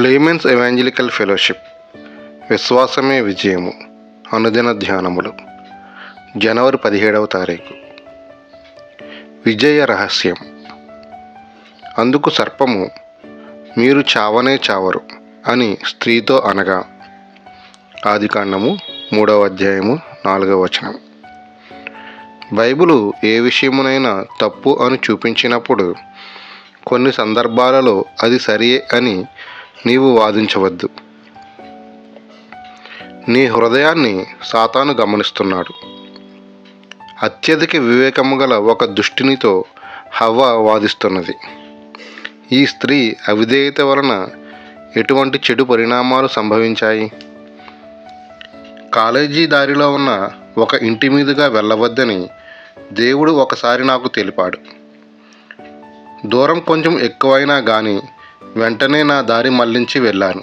Laymen's evangelical fellowship విశ్వాసమే విజయము అనుదిన ధ్యానములు జనవరి 17వ తారీఖు. విజయ రహస్యం. అందుకు సర్పము, మీరు చావనే చావరు అని స్త్రీతో అనగా. ఆదికాండము 3వ అధ్యాయము 4వ వచనం. బైబిలు ఏ విషయమునైనా తప్పు అని చూపించినప్పుడు కొన్ని సందర్భాలలో అది సరియే అని నీవు వాదించవద్దు. నీ హృదయాన్ని సాతాను గమనిస్తున్నాడు. అత్యధిక వివేకము గల ఒక దుష్టునితో హవ్వ వాదిస్తున్నది. ఈ స్త్రీ అవిధేయత వలన ఎటువంటి చెడు పరిణామాలు సంభవించాయి? కాలేజీ దారిలో ఉన్న ఒక ఇంటి మీదుగా వెళ్ళవద్దని దేవుడు ఒకసారి నాకు తెలిపాడు. దూరం కొంచెం ఎక్కువైనా కానీ వెంటనే నా దారి మళ్లించి వెళ్ళాను.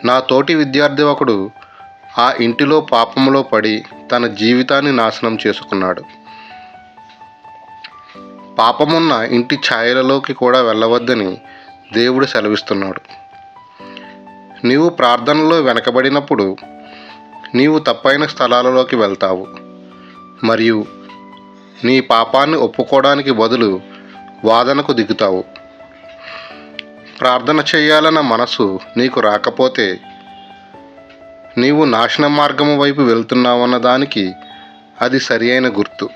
నా తోటి విద్యార్థి ఒకడు ఆ ఇంటిలో పాపంలో పడి తన జీవితాన్ని నాశనం చేసుకున్నాడు. పాపమున్న ఇంటి ఛాయలలోకి కూడా వెళ్ళవద్దని దేవుడు సెలవిస్తున్నాడు. నీవు ప్రార్థనలో వెనకబడినప్పుడు నీవు తప్పైన స్థలాలలోకి వెళ్తావు మరియు నీ పాపాన్ని ఒప్పుకోవడానికి బదులు వాదనకు దిగుతావు. ప్రార్థన చేయాలన్న మనసు నీకు రాకపోతే నీవు నాశన మార్గము వైపు వెళ్తున్నావన్న దానికి అది సరి అయిన గుర్తు.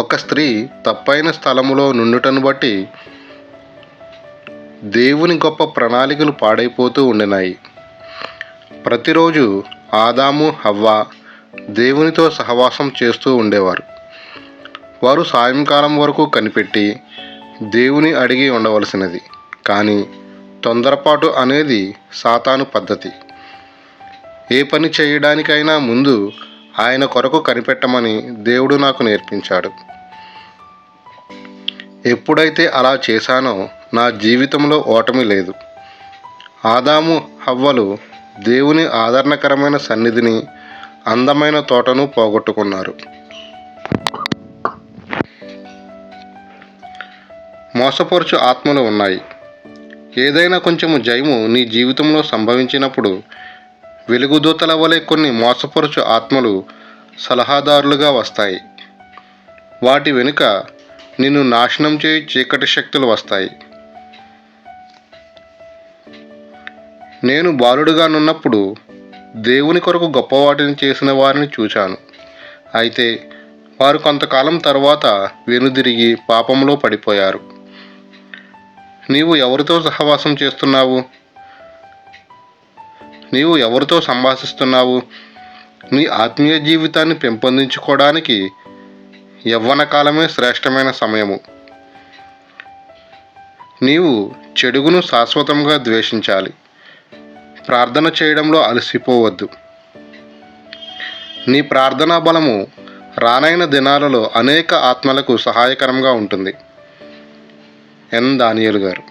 ఒక స్త్రీ తప్పైన స్థలములో నుండుటను బట్టి దేవుని గొప్ప ప్రణాళికలు పాడైపోతూ ఉండినాయి. ప్రతిరోజు ఆదాము హవ్వ దేవునితో సహవాసం చేస్తూ ఉండేవారు. వారు సాయంకాలం వరకు కనిపెట్టి దేవుని అడిగి ఉండవలసినది. కానీ తొందరపాటు అనేది సాతాను పద్ధతి. ఏ పని చేయడానికైనా ముందు ఆయన కొరకు కనిపెట్టమని దేవుడు నాకు నేర్పించాడు. ఎప్పుడైతే అలా చేశానో నా జీవితంలో ఓటమి లేదు. ఆదాము హవ్వలు దేవుని ఆదరణకరమైన సన్నిధిని, అందమైన తోటను పోగొట్టుకున్నారు. మోసపరుచు ఆత్మలు ఉన్నాయి. ఏదైనా కొంచెము జయము నీ జీవితంలో సంభవించినప్పుడు వెలుగుదూతల వలె కొన్ని మోసపరుచు ఆత్మలు సలహాదారులుగా వస్తాయి. వాటి వెనుక నిన్ను నాశనం చేయి చీకటి శక్తులు వస్తాయి. నేను బాలుడుగా నున్నప్పుడు దేవుని కొరకు గొప్పవాటిని చేసిన వారిని చూశాను. అయితే వారు కొంతకాలం తర్వాత వెనుదిరిగి పాపంలో పడిపోయారు. నీవు ఎవరితో సహవాసం చేస్తున్నావు? నీవు ఎవరితో సంభాషిస్తున్నావు? నీ ఆత్మీయ జీవితాన్ని పెంపొందించుకోవడానికి యవ్వన కాలమే శ్రేష్టమైన సమయము. నీవు చెడుగును శాశ్వతంగా ద్వేషించాలి. ప్రార్థన చేయడంలో అలసిపోవద్దు. నీ ప్రార్థనా బలము రానైన దినాలలో అనేక ఆత్మలకు సహాయకరంగా ఉంటుంది. ఎన్ దానియేలు గారు.